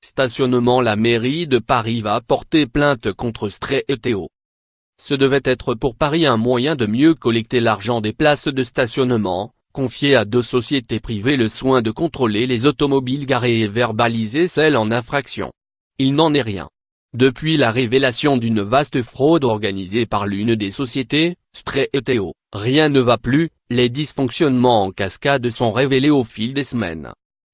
Stationnement. La mairie de Paris va porter plainte contre Stray et Théo. Ce devait être pour Paris un moyen de mieux collecter l'argent des places de stationnement, confier à 2 sociétés privées le soin de contrôler les automobiles garées et verbaliser celles en infraction. Il n'en est rien. Depuis la révélation d'une vaste fraude organisée par l'une des sociétés, Stray et Théo, rien ne va plus, les dysfonctionnements en cascade sont révélés au fil des semaines.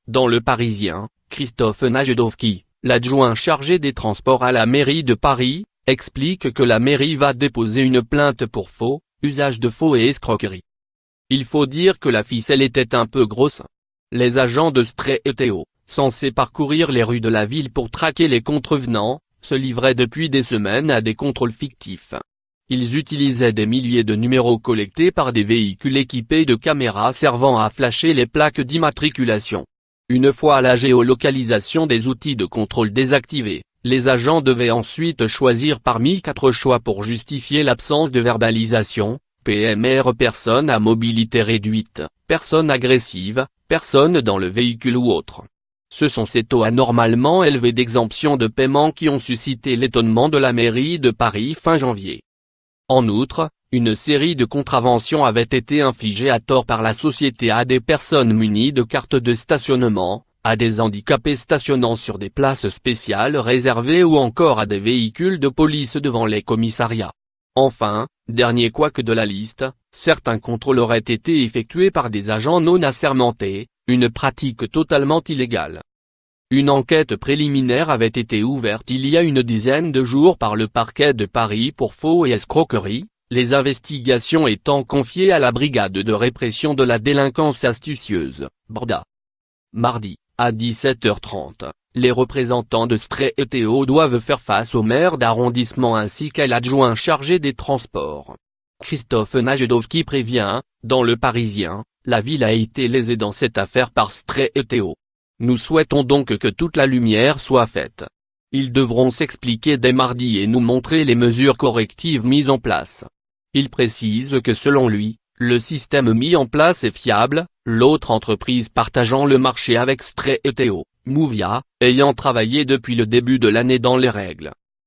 Dans Le Parisien, Christophe Najedowski, l'adjoint chargé des transports à la mairie de Paris, explique que la mairie va déposer une plainte pour faux, usage de faux et escroquerie. Il faut dire que la ficelle était un peu grosse. Les agents de Stray et Théo, censés parcourir les rues de la ville pour traquer les contrevenants, se livraient depuis des semaines à des contrôles fictifs. Ils utilisaient des milliers de numéros collectés par des véhicules équipés de caméras servant à flasher les plaques d'immatriculation. Une fois la géolocalisation des outils de contrôle désactivée, les agents devaient ensuite choisir parmi 4 choix pour justifier l'absence de verbalisation: PMR, personne à mobilité réduite, personne agressive, personne dans le véhicule ou autre. Ce sont ces taux anormalement élevés d'exemption de paiement qui ont suscité l'étonnement de la mairie de Paris fin janvier. En outre, une série de contraventions avait été infligées à tort par la société à des personnes munies de cartes de stationnement, à des handicapés stationnant sur des places spéciales réservées ou encore à des véhicules de police devant les commissariats. Enfin, dernier couac de la liste, certains contrôles auraient été effectués par des agents non assermentés, une pratique totalement illégale. Une enquête préliminaire avait été ouverte il y a une dizaine de jours par le parquet de Paris pour faux et escroquerie, les investigations étant confiées à la brigade de répression de la délinquance astucieuse, BRDA. Mardi, à 17h30, les représentants de Stray et Théo doivent faire face au maire d'arrondissement ainsi qu'à l'adjoint chargé des transports. Christophe Najedowski prévient, dans Le Parisien, la ville a été lésée dans cette affaire par Stray et Théo. Nous souhaitons donc que toute la lumière soit faite. Ils devront s'expliquer dès mardi et nous montrer les mesures correctives mises en place. Il précise que selon lui, le système mis en place est fiable, l'autre entreprise partageant le marché avec Stray et Théo, Movia, ayant travaillé depuis le début de l'année dans les règles.